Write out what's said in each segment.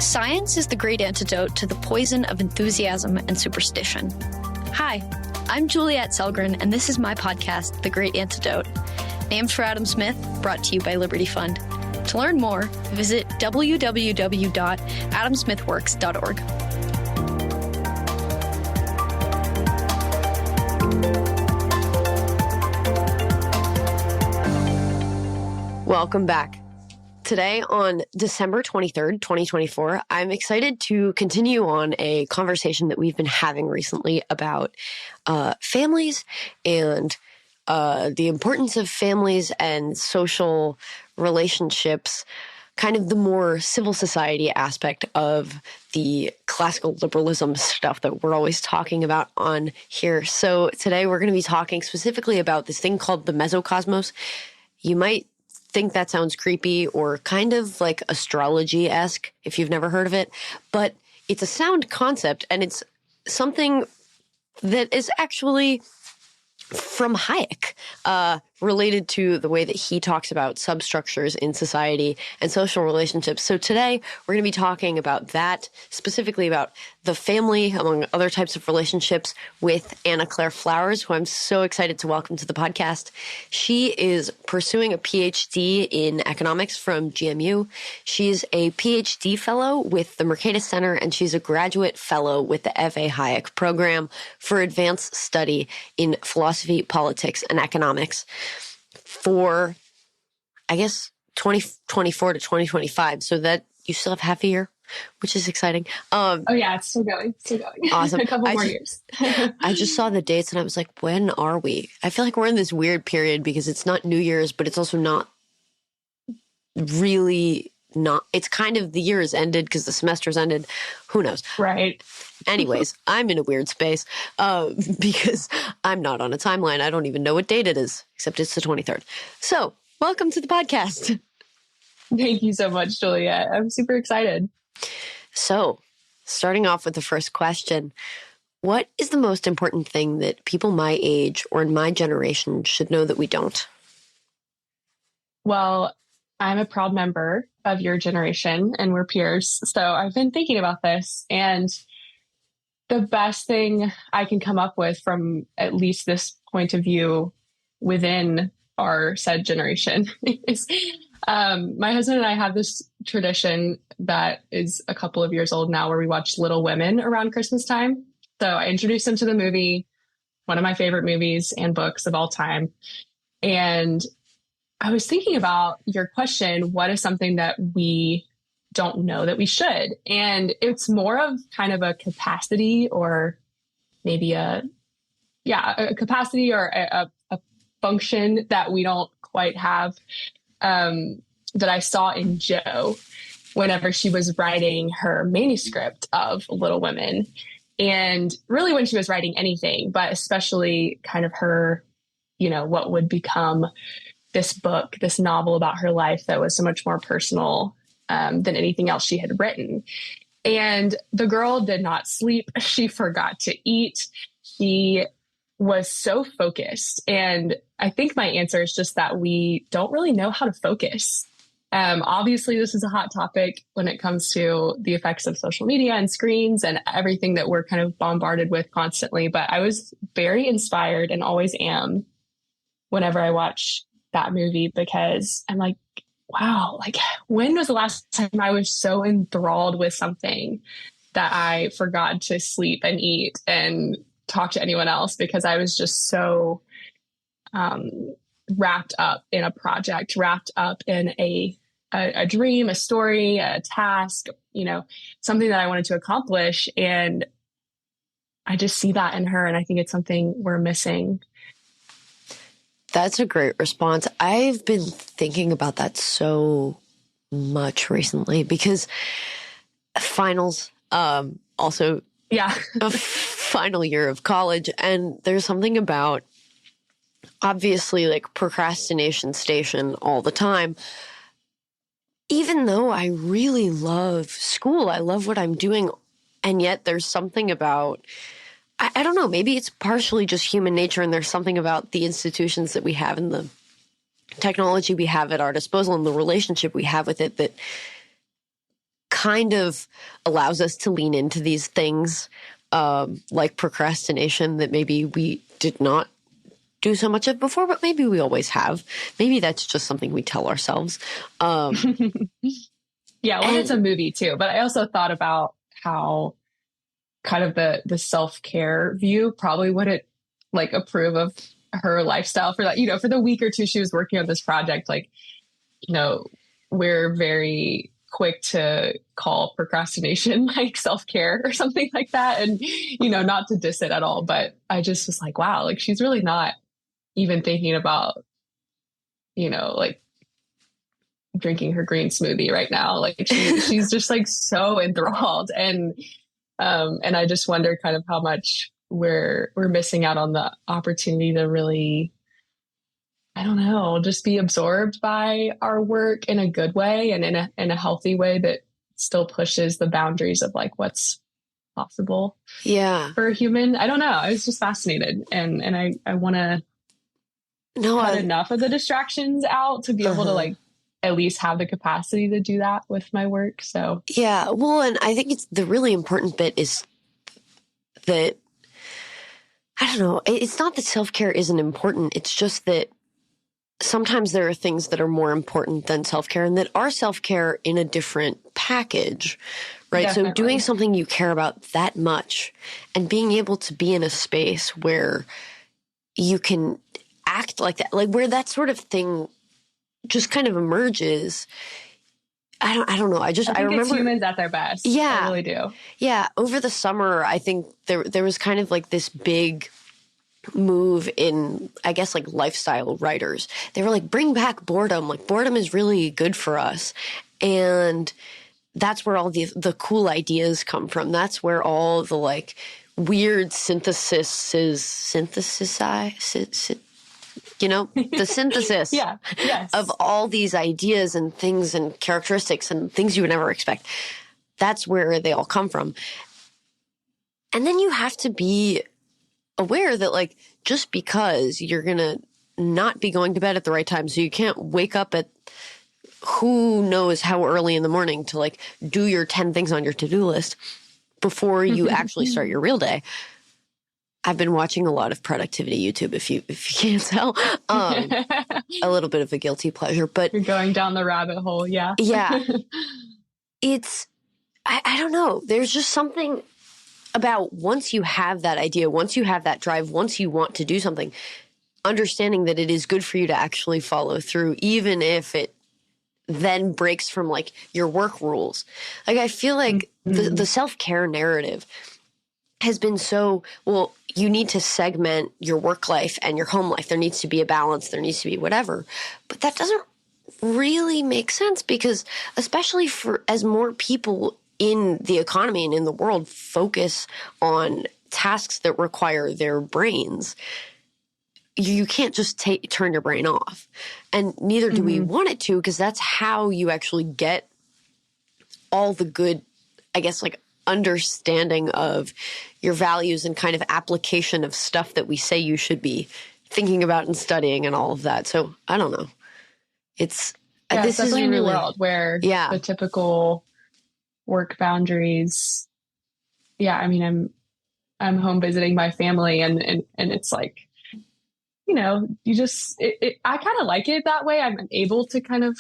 Science is the great antidote to the poison of enthusiasm and superstition. Hi, I'm Juliette Selgren, and this is my podcast, The Great Antidote. Named for Adam Smith, brought to you by Liberty Fund. To learn more, visit www.adamsmithworks.org. Welcome back. Today, on December 23rd, 2024, I'm excited to continue on a conversation that we've been having recently about families and the importance of families and social relationships, kind of the more civil society aspect of the classical liberalism stuff that we're always talking about on here. So today we're going to be talking specifically about this thing called the mesocosmos. You might think that sounds creepy or kind of like astrology-esque if you've never heard of it, but it's a sound concept, and it's something that is actually from Hayek, related to the way that he talks about substructures in society and social relationships. So today we're going to be talking about that, specifically about the family, among other types of relationships, with Anna Claire Flowers, who I'm so excited to welcome to the podcast. She is pursuing a PhD in economics from GMU. She's a PhD fellow with the Mercatus Center, and she's a graduate fellow with the F.A. Hayek program for advanced study in philosophy, politics, and economics for, I guess, 2024 to 2025. So that you still have half a year, which is exciting. Oh yeah, it's still going. Awesome. A couple more years. I just saw the dates and I was like, when are we? I feel like we're in this weird period because it's not New Year's, but it's also not really not. It's kind of the year has ended because the semester's ended. Who knows? Right. Anyways, I'm in a weird space because I'm not on a timeline. I don't even know what date it is, except it's the 23rd. So welcome to the podcast. Thank you so much, Juliette. I'm super excited. So, starting off with the first question, what is the most important thing that people my age or in my generation should know that we don't? Well, I'm a proud member of your generation and we're peers. So I've been thinking about this, and the best thing I can come up with from at least this point of view within our said generation is my husband and I have this tradition that is a couple of years old now where we watch Little Women around Christmas time. So I introduced him to the movie, one of my favorite movies and books of all time. And I was thinking about your question, what is something that we don't know that we should? And it's more of kind of a capacity, or maybe a capacity or a function that we don't quite have, that I saw in Jo whenever she was writing her manuscript of Little Women. And really when she was writing anything, but especially kind of her, what would become this book, this novel about her life that was so much more personal than anything else she had written. And the girl did not sleep. She forgot to eat. She was so focused. And I think my answer is just that we don't really know how to focus. Obviously, this is a hot topic when it comes to the effects of social media and screens and everything that we're kind of bombarded with constantly. But I was very inspired, and always am, whenever I watch that movie, because I'm like, wow, like when was the last time I was so enthralled with something that I forgot to sleep and eat and talk to anyone else, because I was just so wrapped up in a project, wrapped up in a dream, a story, a task, something that I wanted to accomplish. And I just see that in her, and I think it's something we're missing. That's a great response. I've been thinking about that so much recently because finals, also a final year of college. And there's something about, obviously, like procrastination station all the time. Even though I really love school, I love what I'm doing. And yet there's something about, I don't know, maybe it's partially just human nature, and there's something about the institutions that we have and the technology we have at our disposal and the relationship we have with it that kind of allows us to lean into these things like procrastination that maybe we did not do so much of before, but maybe we always have. Maybe that's just something we tell ourselves. Yeah, well, it's a movie too. But I also thought about how kind of the self-care view probably wouldn't like approve of her lifestyle for that, for the week or two she was working on this project. Like, we're very quick to call procrastination like self-care or something like that. And, not to diss it at all. But I just was like, wow, like she's really not even thinking about, like drinking her green smoothie right now. Like she's just like so enthralled. And I just wonder kind of how much we're missing out on the opportunity to really, I don't know, just be absorbed by our work in a good way and in a healthy way that still pushes the boundaries of like what's possible. Yeah. For a human. I don't know. I was just fascinated, and I want to cut enough of the distractions out to be able to like at least have the capacity to do that with my work. So yeah, well, and I think it's the really important bit is that, I don't know, it's not that self-care isn't important. It's just that sometimes there are things that are more important than self-care and that are self-care in a different package, right? Definitely. So doing something you care about that much and being able to be in a space where you can act like that, like where that sort of thing just kind of emerges. I don't know. I remember it's humans at their best. Yeah. I really do. Yeah. Over the summer, I think there was kind of like this big move in, I guess, like lifestyle writers. They were like, bring back boredom. Like boredom is really good for us. And that's where all the cool ideas come from. That's where all the like weird the synthesis yes. of all these ideas and things and characteristics and things you would never expect. That's where they all come from. And then you have to be aware that like, just because you're going to not be going to bed at the right time, so you can't wake up at who knows how early in the morning to like do your 10 things on your to-do list before you actually start your real day. I've been watching a lot of productivity YouTube, if you can't tell. A little bit of a guilty pleasure, but you're going down the rabbit hole. Yeah. Yeah. I don't know. There's just something about once you have that idea, once you have that drive, once you want to do something, understanding that it is good for you to actually follow through, even if it then breaks from like your work rules. Like I feel like the self-care narrative has been so, well, you need to segment your work life and your home life. There needs to be a balance. There needs to be whatever. But that doesn't really make sense because especially for as more people in the economy and in the world focus on tasks that require their brains, you can't just turn your brain off. And neither do we want it to, because that's how you actually get all the good, I guess, like understanding of your values and kind of application of stuff that we say you should be thinking about and studying and all of that. So I don't know. This is definitely a new really, world where the typical work boundaries. Yeah. I mean, I'm home visiting my family and it's like, you just, I kind of like it that way. I'm able to kind of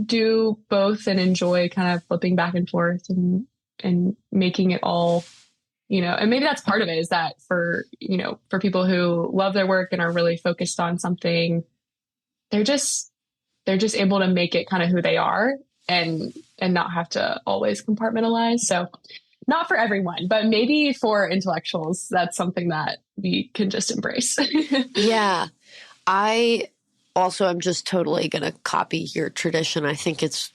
do both and enjoy kind of flipping back and forth and making it all, and maybe that's part of it is that for people who love their work and are really focused on something, they're just able to make it kind of who they are and not have to always compartmentalize. So not for everyone, but maybe for intellectuals, that's something that we can just embrace. Yeah. I also am just totally going to copy your tradition. I think it's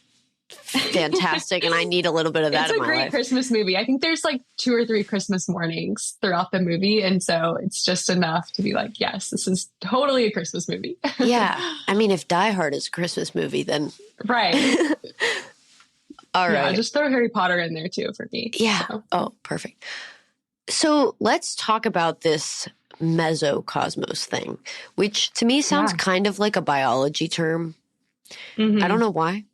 fantastic. And I need a little bit of that in my life. It's a great Christmas movie. I think there's like 2 or 3 Christmas mornings throughout the movie. And so it's just enough to be like, yes, this is totally a Christmas movie. Yeah. I mean, if Die Hard is a Christmas movie, then. Right. All right. Yeah, just throw Harry Potter in there too for me. Yeah. So. Oh, perfect. So let's talk about this mesocosmos thing, which to me sounds kind of like a biology term. I don't know why.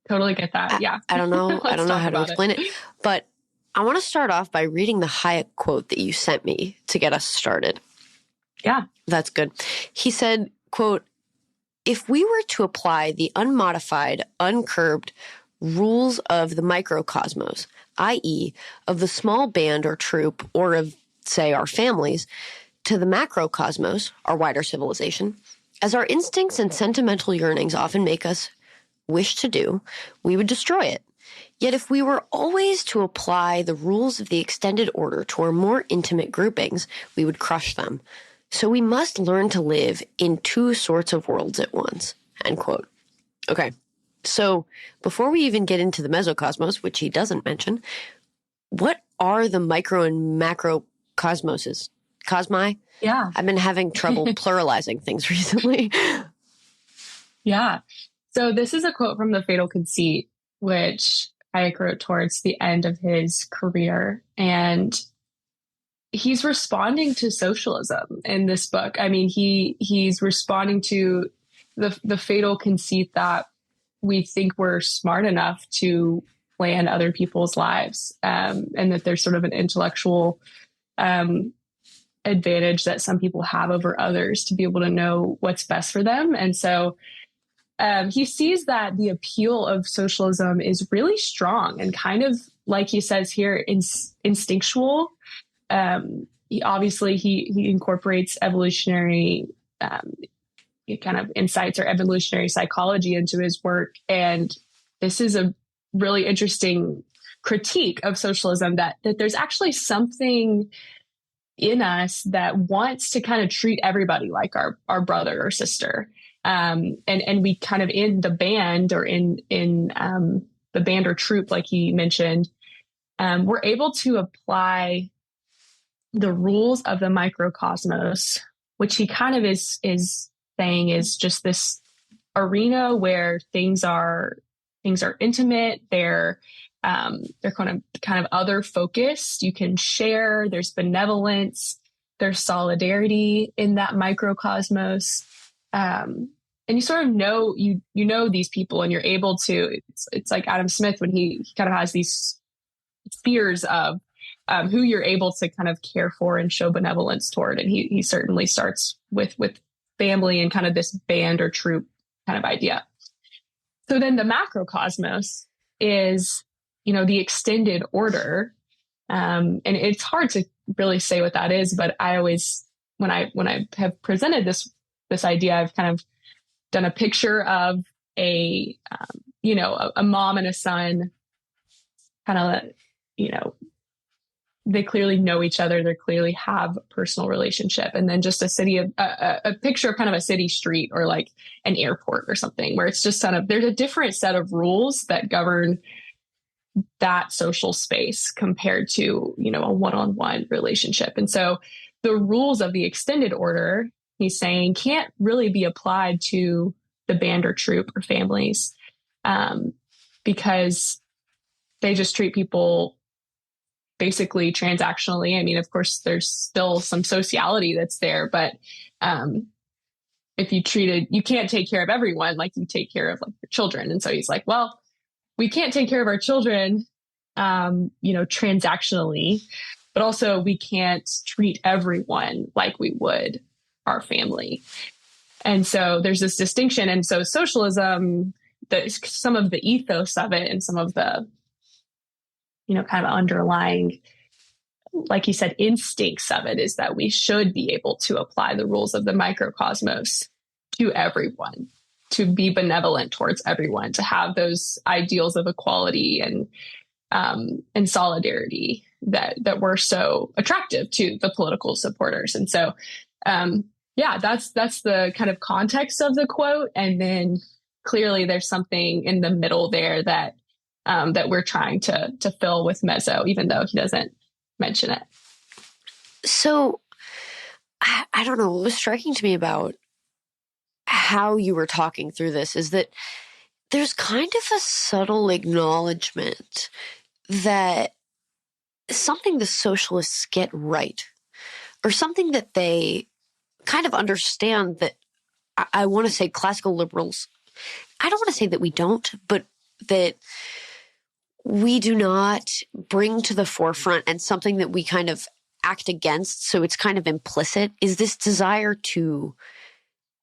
Totally get that. Yeah. I don't know. I don't know how to explain it. But I want to start off by reading the Hayek quote that you sent me to get us started. Yeah. That's good. He said, quote, "If we were to apply the unmodified, uncurbed rules of the microcosmos, i.e. of the small band or troop, or of, say, our families, to the macrocosmos, our wider civilization, as our instincts and sentimental yearnings often make us wish to do, we would destroy it. Yet if we were always to apply the rules of the extended order to our more intimate groupings, we would crush them. So we must learn to live in two sorts of worlds at once." End quote. Okay. So before we even get into the mesocosmos, which he doesn't mention, what are the micro and macro cosmoses? Cosmi? Yeah. I've been having trouble pluralizing things recently. Yeah. So this is a quote from The Fatal Conceit, which Hayek wrote towards the end of his career. And he's responding to socialism in this book. I mean, he's responding to the fatal conceit that we think we're smart enough to plan other people's lives, and that there's sort of an intellectual advantage that some people have over others to be able to know what's best for them. And so he sees that the appeal of socialism is really strong and kind of, like he says here, instinctual. He incorporates evolutionary kind of insights or evolutionary psychology into his work. And this is a really interesting critique of socialism, that there's actually something in us that wants to kind of treat everybody like our brother or sister. And we kind of, in the band or in the band or troop, like he mentioned, we're able to apply the rules of the microcosmos, which he kind of is saying is just this arena where things are intimate. They're kind of other focused. You can share. There's benevolence. There's solidarity in that microcosmos. And you sort of know, you know these people, and you're able to, it's like Adam Smith when he kind of has these fears of who you're able to kind of care for and show benevolence toward. And he certainly starts with family and kind of this band or troop kind of idea. So then the macrocosmos is, the extended order. And it's hard to really say what that is, but I always, when I have presented this idea, I've kind of done a picture of a mom and a son, kind of, they clearly know each other. They clearly have a personal relationship. And then just a picture of kind of a city street or like an airport or something, where it's just kind of, there's a different set of rules that govern that social space compared to, a one-on-one relationship. And so the rules of the extended order, he's saying, can't really be applied to the band or troop or families, because they just treat people basically transactionally. I mean, of course, there's still some sociality that's there, but if you can't take care of everyone like you take care of like your children. And so he's like, well, we can't take care of our children, transactionally, but also we can't treat everyone like we would our family. And so there's this distinction. And so socialism, some of the ethos of it and some of the, kind of underlying, like you said, instincts of it is that we should be able to apply the rules of the microcosmos to everyone, to be benevolent towards everyone, to have those ideals of equality and solidarity that were so attractive to the political supporters. And so, that's the kind of context of the quote. And then clearly there's something in the middle there that we're trying to fill with meso, even though he doesn't mention it. So I don't know, what was striking to me about how you were talking through this is that there's kind of a subtle acknowledgement that something the socialists get right, or something that they kind of understand that I want to say classical liberals, I don't want to say that we don't, but that we do not bring to the forefront, and something that we kind of act against, so it's kind of implicit, is this desire to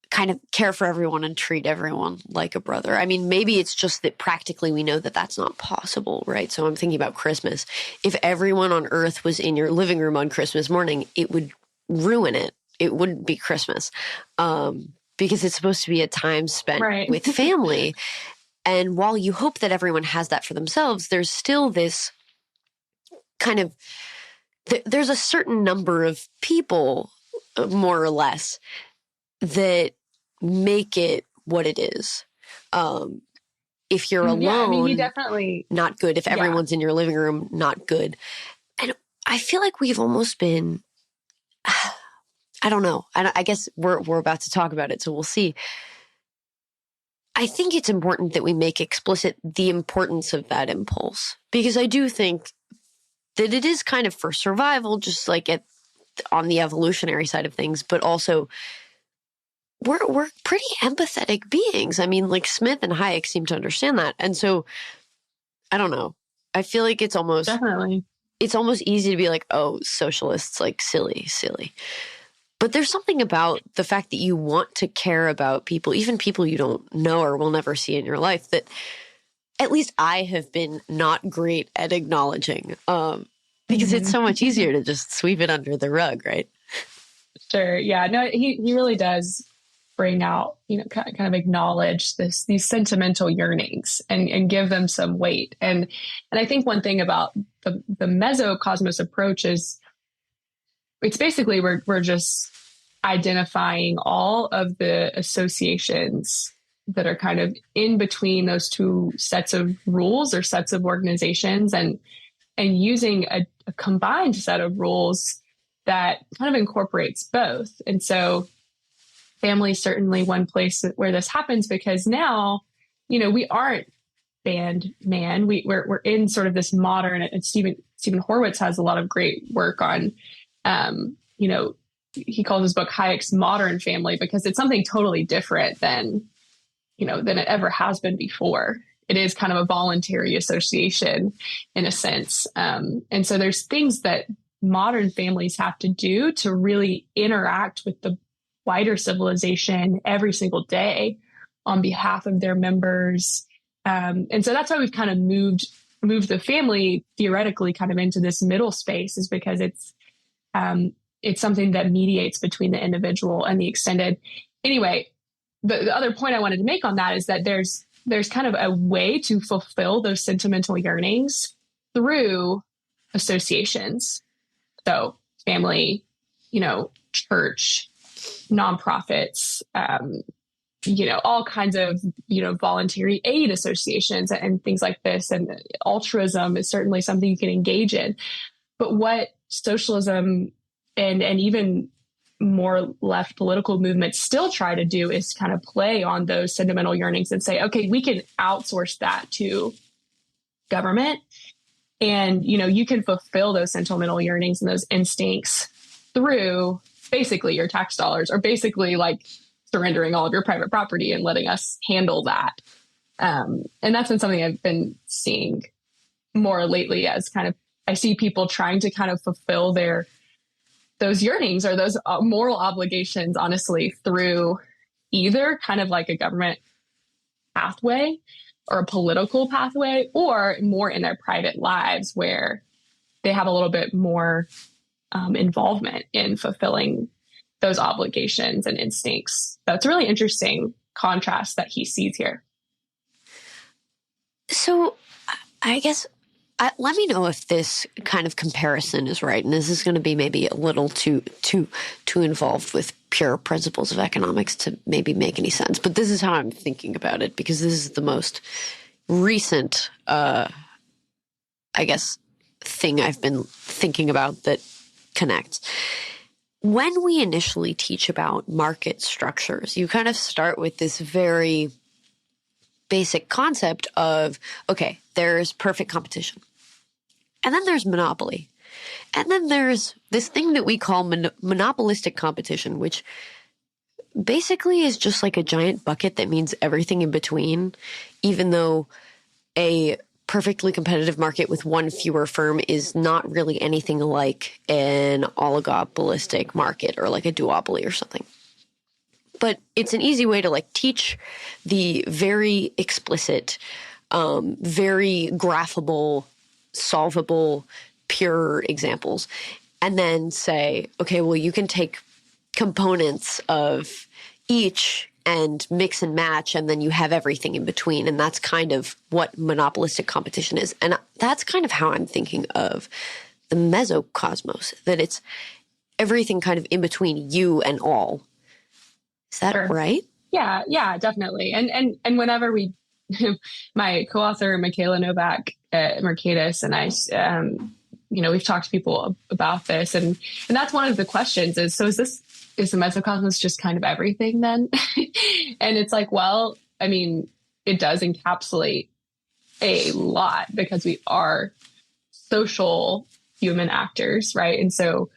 kind of care for everyone and treat everyone like a brother. I mean, maybe it's just that practically we know that that's not possible, right? So I'm thinking about Christmas. If everyone on earth was in your living room on Christmas morning, it would ruin it. It wouldn't be Christmas, because it's supposed to be a time spent with family. And while you hope that everyone has that for themselves, there's still this kind of, there's a certain number of people, more or less, that make it what it is. If you're alone, he definitely, not good. If everyone's in your living room, not good. And I feel like we've almost been, I don't know. I guess we're about to talk about it, so we'll see. I think it's important that we make explicit the importance of that impulse, because I do think that it is kind of for survival, just like on the evolutionary side of things, but also we're pretty empathetic beings. I mean, like Smith and Hayek seem to understand that. And so I don't know. I feel like it's almost easy to be like, oh, socialists, like silly. But there's something about the fact that you want to care about people, even people you don't know or will never see in your life, that at least I have been not great at acknowledging, because it's so much easier to just sweep it under the rug, right? Sure. Yeah. No, he really does bring out, kind of acknowledge these sentimental yearnings and give them some weight. And I think one thing about the mesocosmos approach is it's basically we're just identifying all of the associations that are kind of in between those two sets of rules or sets of organizations, and using a combined set of rules that kind of incorporates both. And so family is certainly one place where this happens, because now, we aren't band man. We're in sort of this modern, and Stephen Horwitz has a lot of great work on, he calls his book Hayek's Modern Family, because it's something totally different than it ever has been before. It is kind of a voluntary association in a sense. And so there's things that modern families have to do to really interact with the wider civilization every single day on behalf of their members. And so that's why we've kind of moved the family theoretically kind of into this middle space, is because it's something that mediates between the individual and the extended. Anyway, the other point I wanted to make on that is that there's kind of a way to fulfill those sentimental yearnings through associations. So family, church, nonprofits, all kinds of, voluntary aid associations and things like this. And altruism is certainly something you can engage in. But what socialism and even more left political movements still try to do is kind of play on those sentimental yearnings and say, okay, we can outsource that to government. And, you can fulfill those sentimental yearnings and those instincts through basically your tax dollars, or basically like surrendering all of your private property and letting us handle that. And that's been something I've been seeing more lately, as kind of, I see people trying to kind of fulfill those yearnings or those moral obligations, honestly, through either kind of like a government pathway or a political pathway, or more in their private lives where they have a little bit more involvement in fulfilling those obligations and instincts. That's a really interesting contrast that he sees here. So I guess let me know if this kind of comparison is right. And this is going to be maybe a little too involved with pure principles of economics to maybe make any sense. But this is how I'm thinking about it, because this is the most recent, I guess, thing I've been thinking about that connects. When we initially teach about market structures, you kind of start with this very basic concept of, okay, there's perfect competition. And then there's monopoly. And then there's this thing that we call monopolistic competition, which basically is just like a giant bucket that means everything in between, even though a perfectly competitive market with one fewer firm is not really anything like an oligopolistic market or like a duopoly or something. But it's an easy way to like teach the very explicit, very graphable, solvable, pure examples, and then say, okay, well, you can take components of each and mix and match, and then you have everything in between. And that's kind of what monopolistic competition is. And that's kind of how I'm thinking of the mesocosmos, that it's everything kind of in between you and all. Is that right? Yeah, definitely. And whenever we, my co-author, Michaela Novak at Mercatus, and I, we've talked to people about this, and that's one of the questions is the mesocosmos just kind of everything then? And it's like, well, I mean, it does encapsulate a lot because we are social human actors, right? And so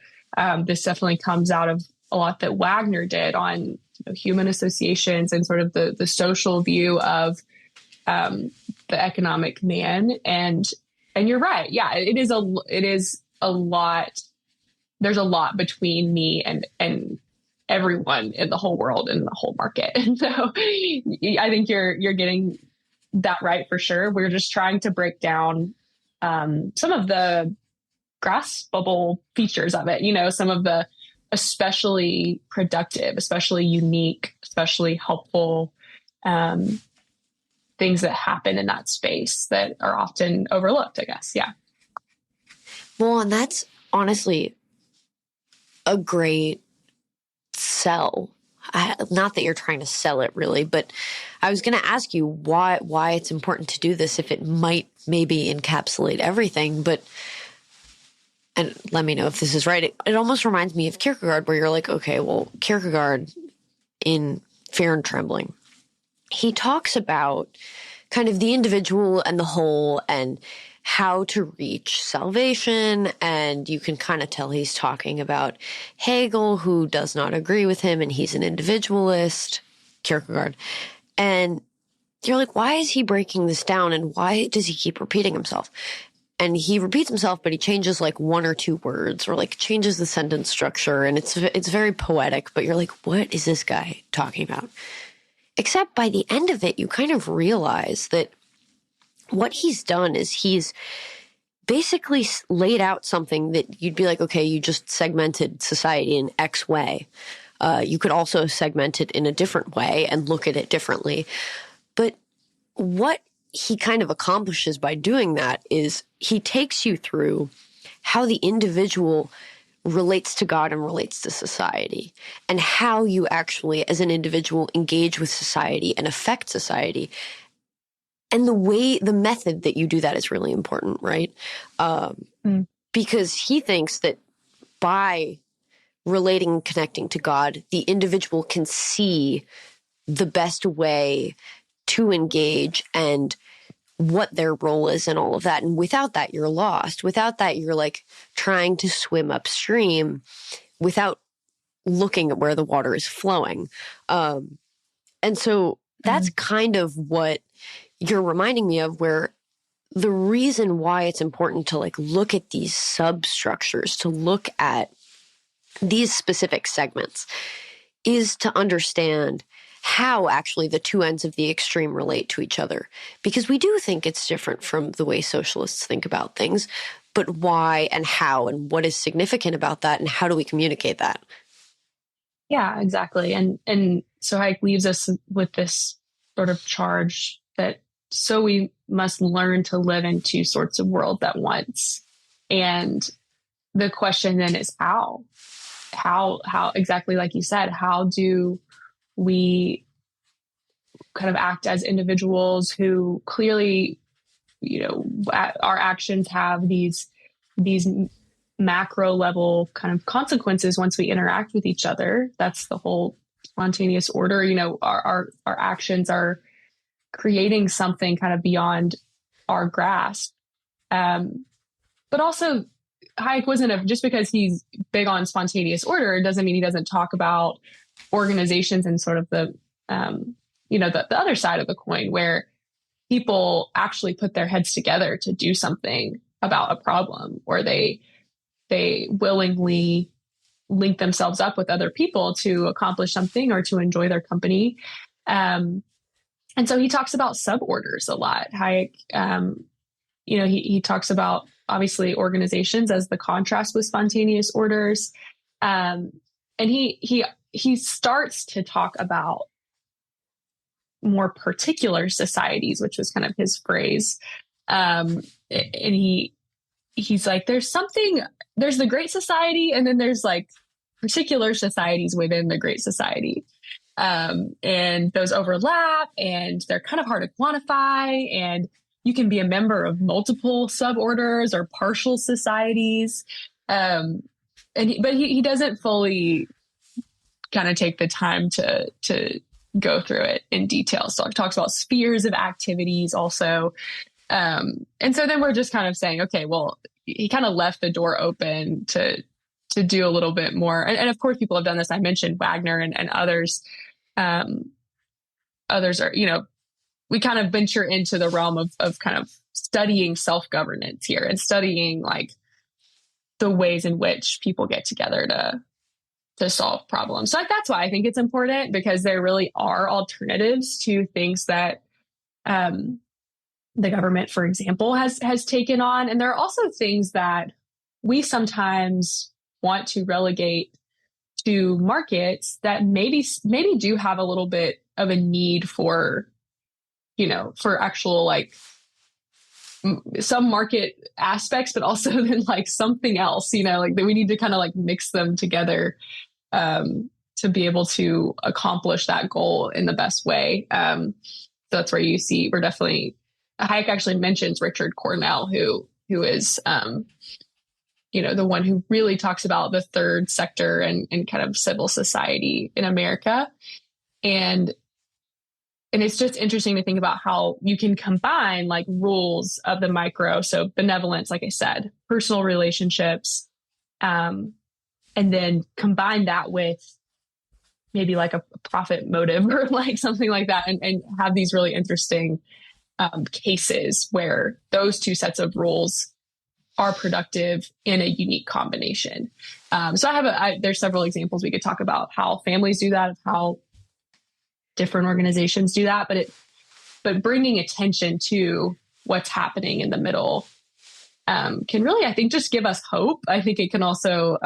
this definitely comes out of a lot that Wagner did on human associations and sort of the social view of the economic man. And you're right. Yeah, it is a lot. There's a lot between me and everyone in the whole world and the whole market. And so I think you're getting that right for sure. We're just trying to break down some of the graspable features of it, some of the especially productive, especially unique, especially helpful things that happen in that space that are often overlooked, I guess. Yeah. Well, and that's honestly a great sell. Not that you're trying to sell it really, but I was going to ask you why it's important to do this if it might maybe encapsulate everything, and let me know if this is right. It almost reminds me of Kierkegaard, where you're like, okay, well, Kierkegaard in Fear and Trembling, he talks about kind of the individual and the whole and how to reach salvation. And you can kind of tell he's talking about Hegel, who does not agree with him, and he's an individualist, Kierkegaard. And you're like, why is he breaking this down? And why does he keep repeating himself? And he repeats himself, but he changes like one or two words or like changes the sentence structure. And it's very poetic, but you're like, what is this guy talking about? Except by the end of it, you kind of realize that what he's done is he's basically laid out something that you'd be like, okay, you just segmented society in X way. You could also segment it in a different way and look at it differently. But what he kind of accomplishes by doing that is he takes you through how the individual relates to God and relates to society, and how you actually as an individual engage with society and affect society. And the method that you do that is really important, right? Because he thinks that by relating and connecting to God, the individual can see the best way to engage and what their role is and all of that. And without that, you're lost. Without that, you're like trying to swim upstream without looking at where the water is flowing. And so that's kind of what you're reminding me of, where the reason why it's important to like look at these substructures, to look at these specific segments, is to understand how actually the two ends of the extreme relate to each other. Because we do think it's different from the way socialists think about things, but why and how and what is significant about that and how do we communicate that? Yeah, exactly. And so Hayek leaves us with this sort of charge that so we must learn to live in two sorts of worlds at once. And the question then is how exactly like you said, how do we kind of act as individuals who clearly, our actions have these macro level kind of consequences once we interact with each other. That's the whole spontaneous order. Our actions are creating something kind of beyond our grasp. But also Hayek wasn't just because he's big on spontaneous order, doesn't mean he doesn't talk about organizations and sort of the other side of the coin, where people actually put their heads together to do something about a problem, or they willingly link themselves up with other people to accomplish something or to enjoy their company. And so he talks about suborders a lot. Hayek, he talks about obviously organizations as the contrast with spontaneous orders. And he starts to talk about more particular societies, which was kind of his phrase. And he's like, there's the Great Society, and then there's like particular societies within the Great Society. And those overlap, and they're kind of hard to quantify, and you can be a member of multiple suborders or partial societies. But he doesn't fully kind of take the time to go through it in detail. So he talks about spheres of activities also. And so then we're just kind of saying, okay, well, he kind of left the door open to do a little bit more. And of course, people have done this. I mentioned Wagner and others. Others are, we kind of venture into the realm of kind of studying self-governance here and studying like the ways in which people get together to solve problems. So that's why I think it's important, because there really are alternatives to things that the government, for example, has taken on. And there are also things that we sometimes want to relegate to markets that maybe do have a little bit of a need for, for actual like some market aspects, but also then like something else, like that we need to kind of like mix them together to be able to accomplish that goal in the best way. So that's where you see we're definitely, Hayek actually mentions Richard Cornell, who is, the one who really talks about the third sector and kind of civil society in America. And it's just interesting to think about how you can combine like rules of the micro. So benevolence, like I said, personal relationships, and then combine that with maybe like a profit motive or like something like that, and have these really interesting cases where those two sets of rules are productive in a unique combination. So there's several examples we could talk about how families do that, of how different organizations do that, but bringing attention to what's happening in the middle can really, I think, just give us hope. I think it can also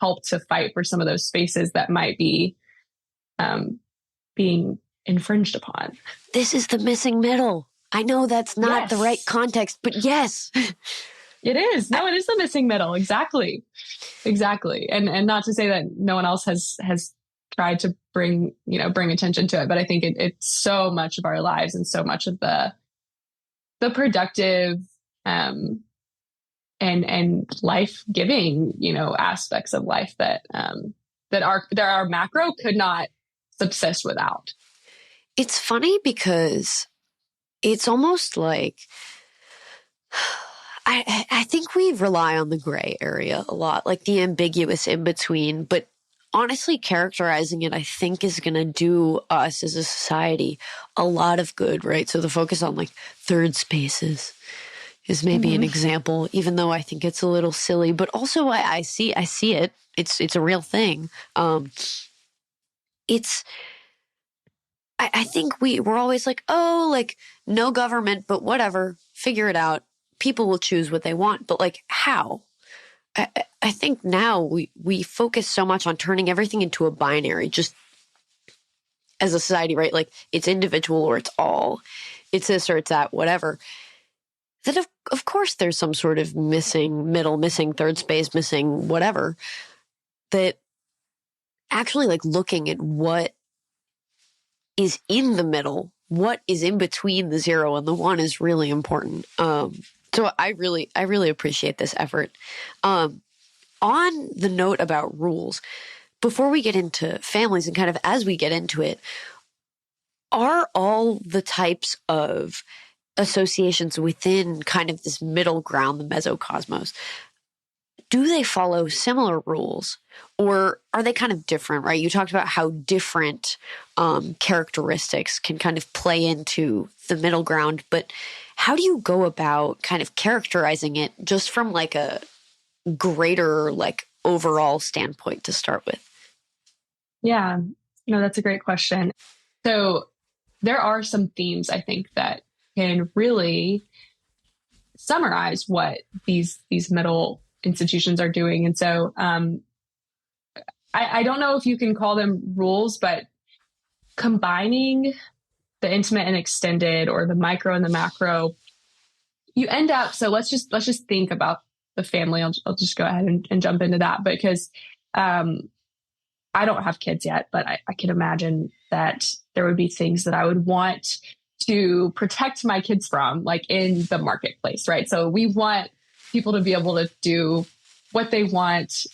help to fight for some of those spaces that might be being infringed upon. This is the missing middle. I know that's not the right context, but yes. It is. No, it is the missing middle. Exactly. And not to say that no one else has tried to bring attention to it, but I think it's so much of our lives and so much of the productive and life-giving, aspects of life that our macro could not subsist without. It's funny because it's almost like I think we rely on the gray area a lot, like the ambiguous in between, but honestly, characterizing it, I think, is going to do us as a society a lot of good, right? So the focus on like third spaces is maybe an example, even though I think it's a little silly, but also I see it. It's a real thing. I think we're always like, oh, like no government, but whatever, figure it out. People will choose what they want, but like how? I think now we focus so much on turning everything into a binary, just as a society, right? Like it's individual or it's all, it's this or it's that, whatever. That of course there's some sort of missing middle, missing third space, missing whatever. That actually like looking at what is in the middle, what is in between the 0 and the 1 is really important. So I really appreciate this effort. On the note about rules, before we get into families and kind of as we get into it, are all the types of associations within kind of this middle ground, the mesocosmos, do they follow similar rules, or are they kind of different, right? You talked about how different characteristics can kind of play into the middle ground, but how do you go about kind of characterizing it just from like a greater, like overall standpoint to start with? Yeah, no, that's a great question. So there are some themes I think that can really summarize what these middle institutions are doing. And so I don't know if you can call them rules, but combining the intimate and extended, or the micro and the macro, you end up, so let's just think about the family. I'll just go ahead and jump into that, because I don't have kids yet, but I can imagine that there would be things that I would want to protect my kids from, like in the marketplace, right? So we want people to be able to do what they want,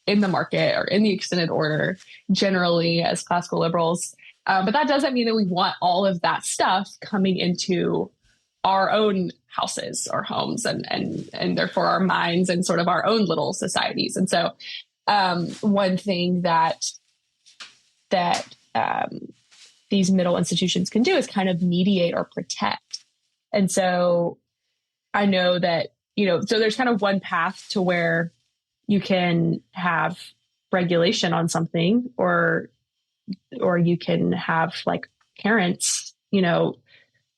in the market or in the extended order, generally as classical liberals. But that doesn't mean that we want all of that stuff coming into our own houses or homes and therefore our minds and sort of our own little societies. And so one thing that these middle institutions can do is kind of mediate or protect. And so I know that, so there's kind of one path to where you can have regulation on something, or you can have like parents,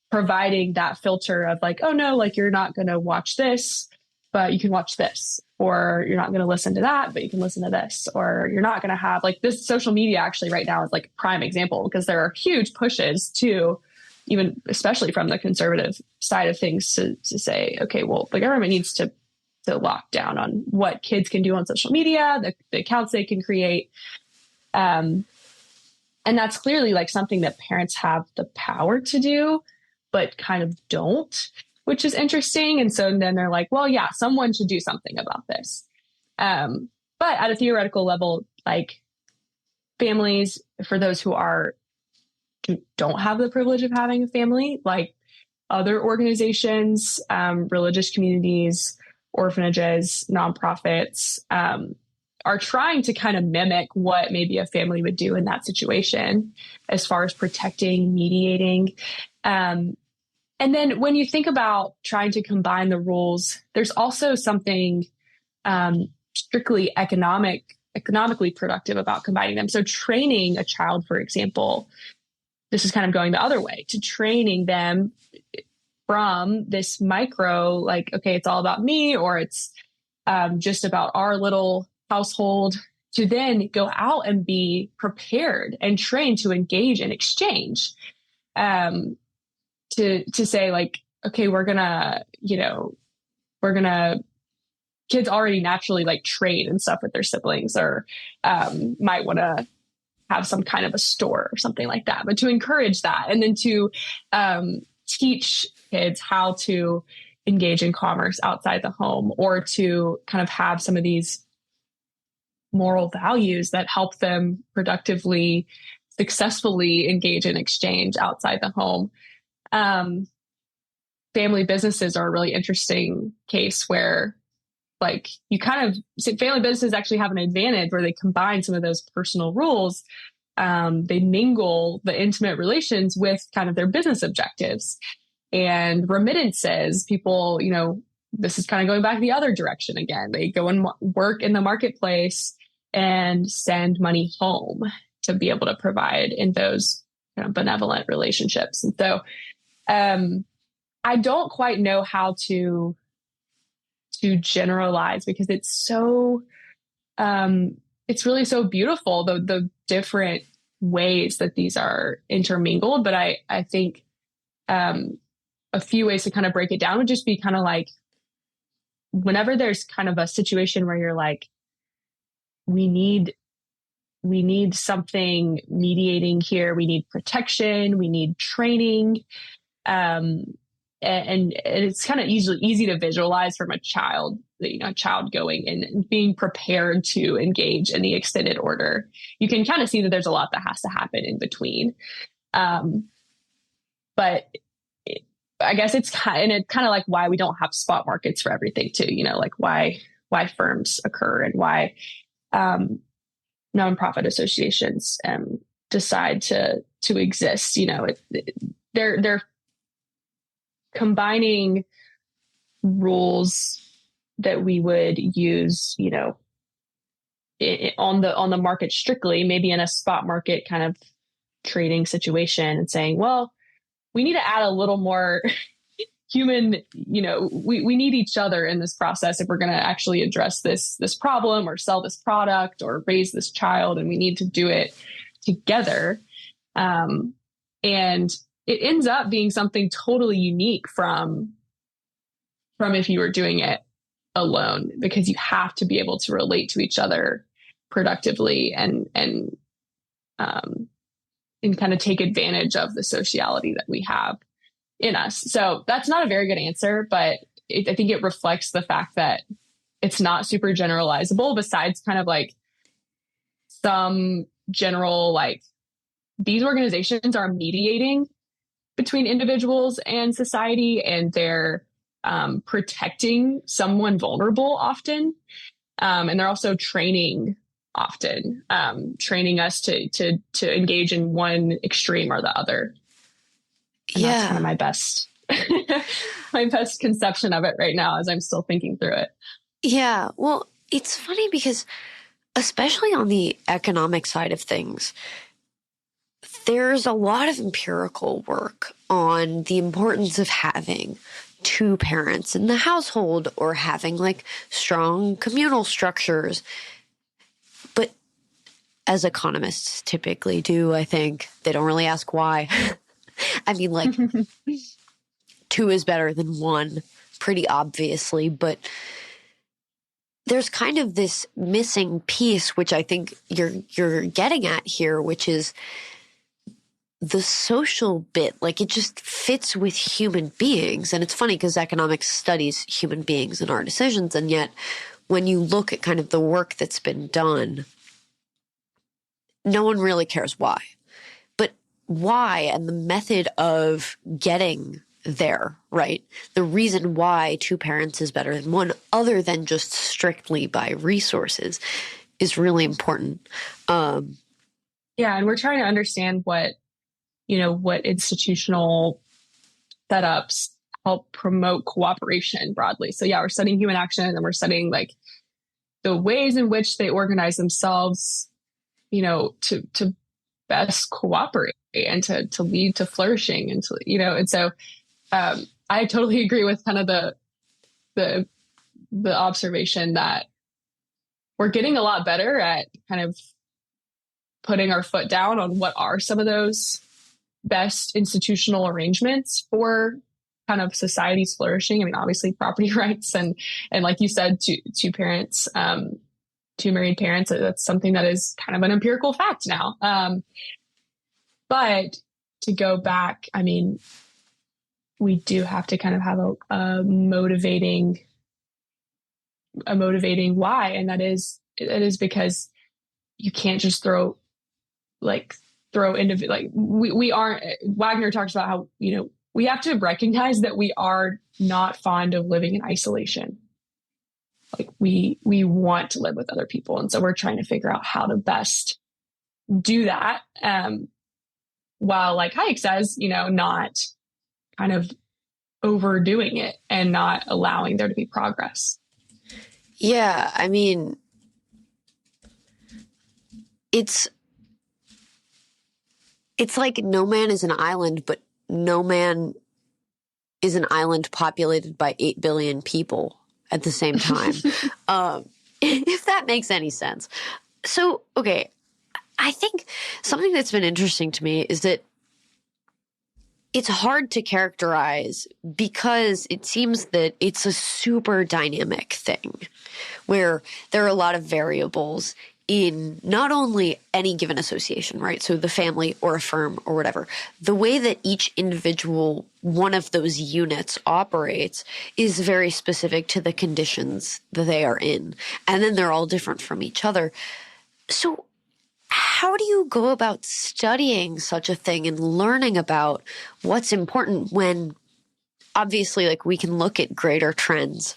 providing that filter of like, oh no, like you're not going to watch this, but you can watch this, or you're not going to listen to that, but you can listen to this, or you're not going to have like this. Social media actually right now is like a prime example, because there are huge pushes to, even especially from the conservative side of things, to say, okay, well, the government needs to lock down on what kids can do on social media, the accounts they can create. And that's clearly like something that parents have the power to do, but kind of don't, which is interesting. And so then they're like, well, yeah, someone should do something about this. But at a theoretical level, like families, for those who don't have the privilege of having a family, like other organizations, religious communities, orphanages, nonprofits, are trying to kind of mimic what maybe a family would do in that situation, as far as protecting, mediating. And then when you think about trying to combine the rules, there's also something strictly economically productive about combining them. So training a child, for example, this is kind of going the other way, to training them from this micro, like, okay, it's all about me, or it's just about our little household, to then go out and be prepared and trained to engage in exchange. To say like, okay, kids already naturally like trade and stuff with their siblings, or might want to have some kind of a store or something like that, but to encourage that, and then to teach kids how to engage in commerce outside the home, or to kind of have some of these moral values that help them productively, successfully engage in exchange outside the home. Family businesses are a really interesting case where, like, family businesses actually have an advantage where they combine some of those personal rules. They mingle the intimate relations with kind of their business objectives. And remittances, people, this is kind of going back the other direction again. They go and work in the marketplace and send money home to be able to provide in those benevolent relationships. And so I don't quite know how to generalize, because it's so it's really so beautiful, the different ways that these are intermingled. But I think a few ways to kind of break it down would just be kind of like, whenever there's kind of a situation where you're like, we need something mediating here, we need protection, we need training, and it's kind of easy to visualize from a child, a child going and being prepared to engage in the extended order. You can kind of see that there's a lot that has to happen in between. But I guess it's kind of like why we don't have spot markets for everything too, like why why firms occur and why nonprofit associations decide to exist. They're combining rules that we would use, on the market strictly, maybe in a spot market kind of trading situation, and saying, well, we need to add a little more human, we need each other in this process if we're going to actually address this problem or sell this product or raise this child, and we need to do it together. And it ends up being something totally unique from if you were doing it alone, because you have to be able to relate to each other productively and kind of take advantage of the sociality that we have in us. So that's not a very good answer, but I think it reflects the fact that it's not super generalizable, besides kind of like some general, like, these organizations are mediating between individuals and society, and they're protecting someone vulnerable often. And they're also training often, training us to engage in one extreme or the other. And that's kind of my best conception of it right now, as I'm still thinking through it. Yeah. Well, it's funny because especially on the economic side of things, there's a lot of empirical work on the importance of having two parents in the household or having like strong communal structures. But as economists typically do, I think they don't really ask why. I mean, like, two is better than one, pretty obviously, but there's kind of this missing piece, which I think you're getting at here, which is the social bit. Like, it just fits with human beings. And it's funny because economics studies human beings and our decisions. And yet when you look at kind of the work that's been done, no one really cares why. But why and the method of getting there, right? The reason why two parents is better than one, other than just strictly by resources, is really important. Yeah. And we're trying to understand what institutional setups help promote cooperation broadly. So yeah, we're studying human action, and we're studying like the ways in which they organize themselves, to best cooperate and to lead to flourishing and and so I totally agree with kind of the observation that we're getting a lot better at kind of putting our foot down on what are some of those best institutional arrangements for kind of society's flourishing. I mean, obviously property rights and like you said, two parents, two married parents, that's something that is kind of an empirical fact now. But to go back, I mean, we do have to kind of have a motivating why. And it is because you can't just throw individual, like we aren't. Wagner talks about how, we have to recognize that we are not fond of living in isolation. Like we want to live with other people. And so we're trying to figure out how to best do that. While, like Hayek says, not kind of overdoing it and not allowing there to be progress. Yeah. I mean, it's like no man is an island, but no man is an island populated by 8 billion people at the same time. If that makes any sense. So, okay. I think something that's been interesting to me is that it's hard to characterize because it seems that it's a super dynamic thing where there are a lot of variables in not only any given association, right? So the family or a firm or whatever, the way that each individual one of those units operates is very specific to the conditions that they are in. And then they're all different from each other. So how do you go about studying such a thing and learning about what's important when obviously, like, we can look at greater trends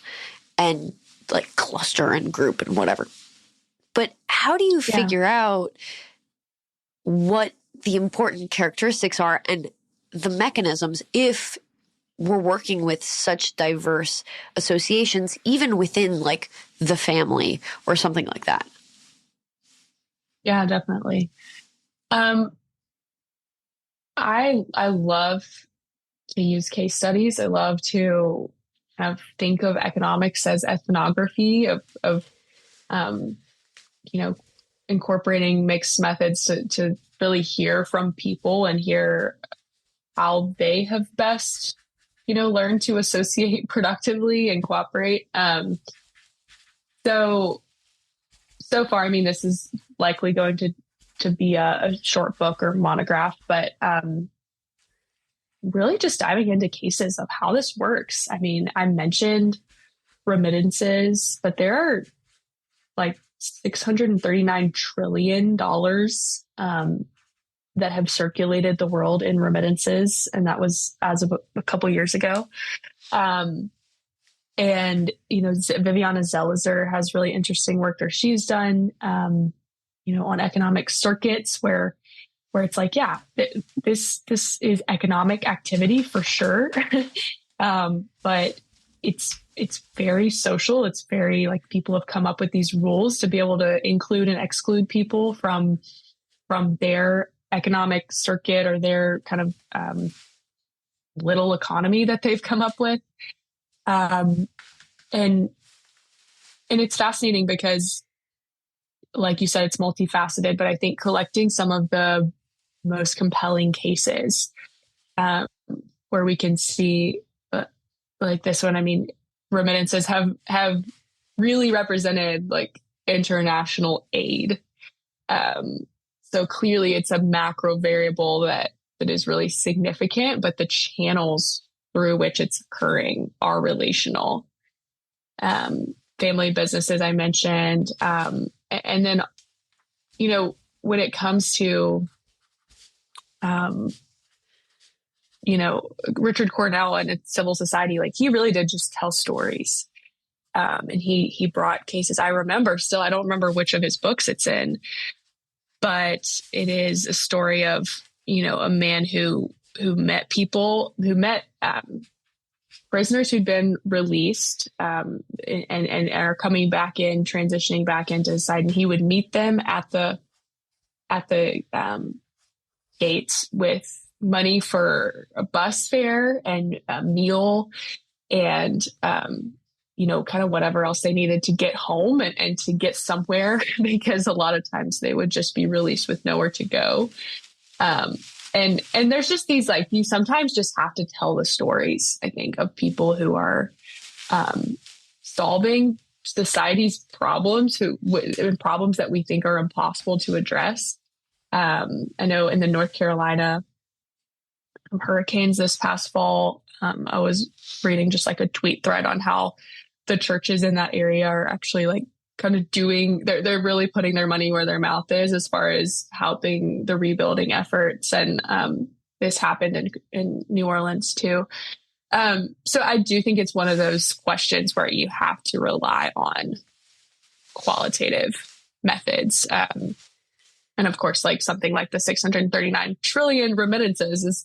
and like cluster and group and whatever. But how do you figure out what the important characteristics are and the mechanisms if we're working with such diverse associations, even within like the family or something like that? Yeah, definitely. I love to use case studies. I love to kind of think of economics as ethnography of incorporating mixed methods to really hear from people and hear how they have best, learned to associate productively and cooperate. So far, I mean, this is likely going to be a short book or monograph, but really just diving into cases of how this works. I mean, I mentioned remittances, but there are like $639 trillion that have circulated the world in remittances. And that was as of a couple years ago. And, Viviana Zelizer has really interesting work that she's done, on economic circuits where it's like, yeah, this is economic activity for sure. But it's very social. It's very like people have come up with these rules to be able to include and exclude people from their economic circuit or their kind of little economy that they've come up with. And it's fascinating because, like you said, it's multifaceted, but I think collecting some of the most compelling cases where we can see like this one, I mean, remittances have really represented like international aid. So clearly it's a macro variable that is really significant, but the channels through which it's occurring are relational. Family businesses I mentioned. And then, when it comes to, Richard Cornell and civil society, like he really did just tell stories. And he brought cases. I don't remember which of his books it's in, but it is a story of, a man who met prisoners who'd been released, and are coming back in, transitioning back into society. And he would meet them at the gates with money for a bus fare and a meal and, kind of whatever else they needed to get home and to get somewhere, because a lot of times they would just be released with nowhere to go. And there's just these, like, you sometimes just have to tell the stories, I think, of people who are solving society's problems, problems that we think are impossible to address. I know in the North Carolina hurricanes this past fall, I was reading just like a tweet thread on how the churches in that area are actually like kind of they're really putting their money where their mouth is as far as helping the rebuilding efforts. And this happened in New Orleans too. So I do think it's one of those questions where you have to rely on qualitative methods. And of course, like something like the 639 trillion remittances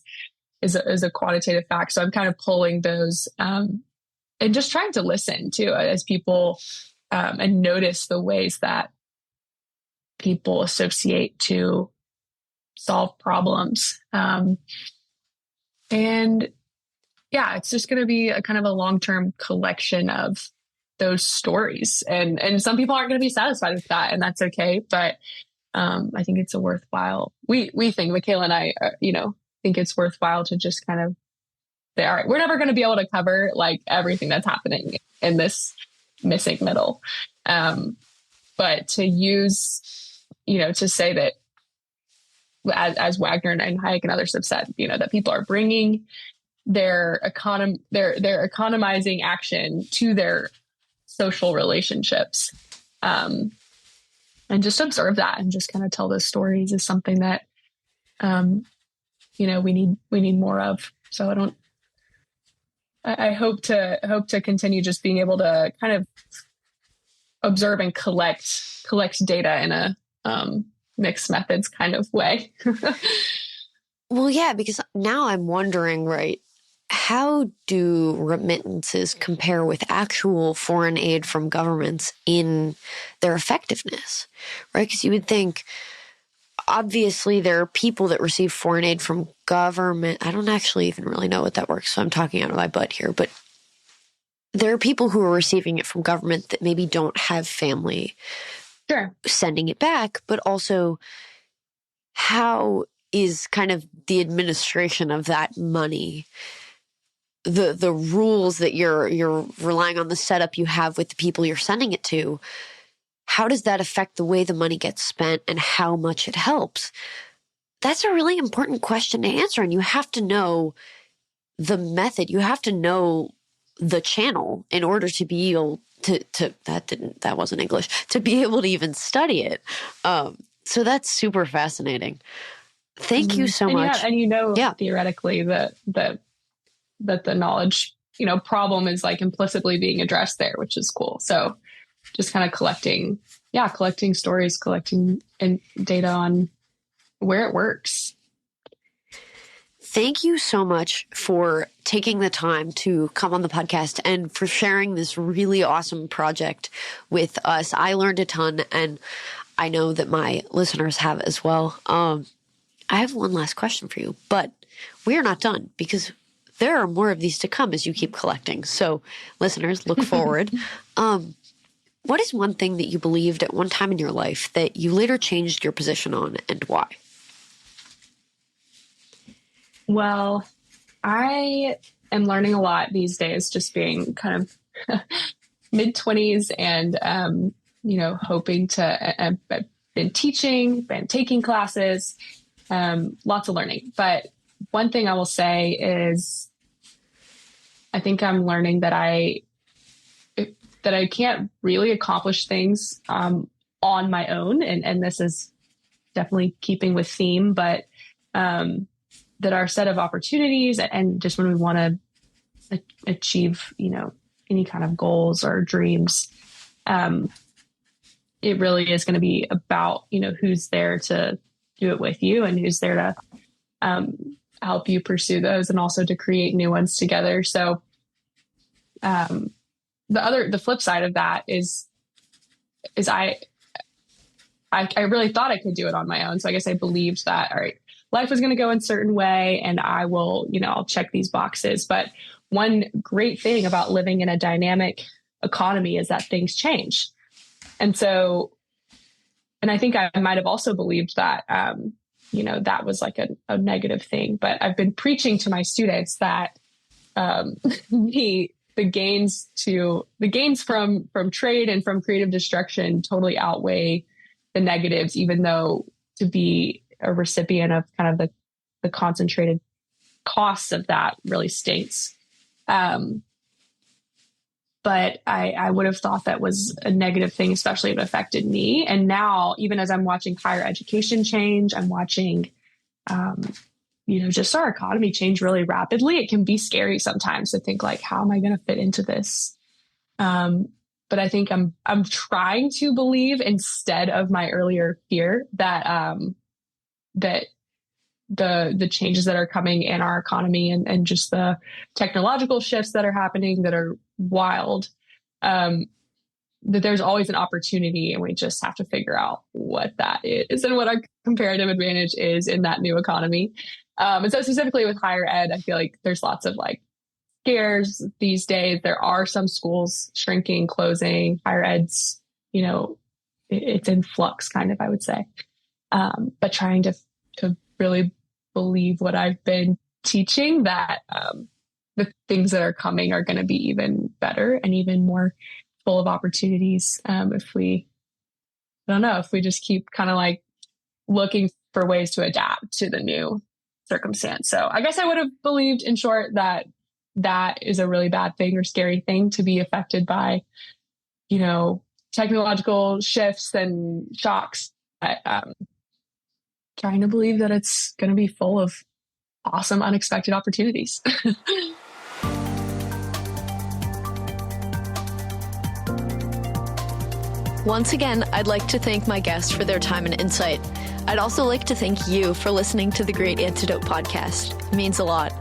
is a quantitative fact. So I'm kind of pulling those and just trying to listen to as people and notice the ways that people associate to solve problems. And yeah, it's just going to be a kind of a long-term collection of those stories. And some people aren't going to be satisfied with that, and that's okay. But I think it's a worthwhile. We think, Michaela and I, think it's worthwhile to just kind of say, all right, we're never going to be able to cover like everything that's happening in this missing middle. But to use, to say that as Wagner and Hayek and others have said, that people are bringing their economizing action to their social relationships. And just observe that and just kind of tell those stories is something that, we need more of. So I hope to continue just being able to kind of observe and collect data in a mixed methods kind of way. Well, yeah, because now I'm wondering, right, how do remittances compare with actual foreign aid from governments in their effectiveness, right? Because you would think, obviously, there are people that receive foreign aid from government. I don't actually even really know what that works, so I'm talking out of my butt here. But there are people who are receiving it from government that maybe don't have family sending it back, but also how is kind of the administration of that money, the rules that you're relying on, the setup you have with the people you're sending it to, how does that affect the way the money gets spent and how much it helps? That's a really important question to answer. And you have to know the method. You have to know the channel in order to be able to that wasn't English, to be able to even study it. So that's super fascinating. Thank you so much. Yeah, and theoretically that the knowledge, problem is like implicitly being addressed there, which is cool. So just kind of collecting stories, collecting data on where it works. Thank you so much for taking the time to come on the podcast and for sharing this really awesome project with us. I learned a ton, and I know that my listeners have as well. I have one last question for you, but we are not done because there are more of these to come as you keep collecting. So listeners, look forward. What is one thing that you believed at one time in your life that you later changed your position on, and why? Well, I am learning a lot these days, just being kind of mid-20s and, hoping to, I've been teaching, been taking classes, lots of learning. But one thing I will say is I think I'm learning that I can't really accomplish things on my own. And this is definitely keeping with theme, but that our set of opportunities and just when we want to achieve, any kind of goals or dreams, it really is going to be about, who's there to do it with you and who's there to help you pursue those and also to create new ones together. So the flip side of that is I really thought I could do it on my own. So I guess I believed that, all right, life was going to go in a certain way and I will, I'll check these boxes. But one great thing about living in a dynamic economy is that things change. And so, and I think I might have also believed that, that was like a negative thing, but I've been preaching to my students that, the gains from trade and from creative destruction totally outweigh the negatives, even though to be a recipient of kind of the concentrated costs of that really stinks. But I would have thought that was a negative thing, especially if it affected me. And now, even as I'm watching higher education change, I'm watching, just our economy change really rapidly. It can be scary sometimes to think like, how am I going to fit into this? But I think I'm trying to believe instead of my earlier fear that, that the changes that are coming in our economy and just the technological shifts that are happening that are wild, that there's always an opportunity and we just have to figure out what that is and what our comparative advantage is in that new economy. And so specifically with higher ed, I feel like there's lots of like scares these days. There are some schools shrinking, closing, higher ed's, it's in flux kind of, I would say. But trying to really believe what I've been teaching, that the things that are coming are going to be even better and even more full of opportunities. If we just keep kind of like looking for ways to adapt to the new circumstance. So I guess I would have believed, in short, that is a really bad thing or scary thing to be affected by, technological shifts and shocks. Trying to believe that it's going to be full of awesome, unexpected opportunities. Once again, I'd like to thank my guests for their time and insight. I'd also like to thank you for listening to the Great Antidote podcast. It means a lot.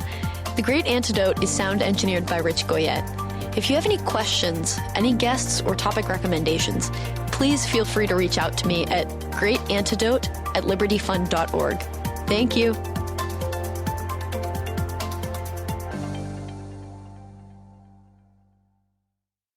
The Great Antidote is sound engineered by Rich Goyette. If you have any questions, any guests, or topic recommendations, please feel free to reach out to me at greatantidote@libertyfund.org. Thank you.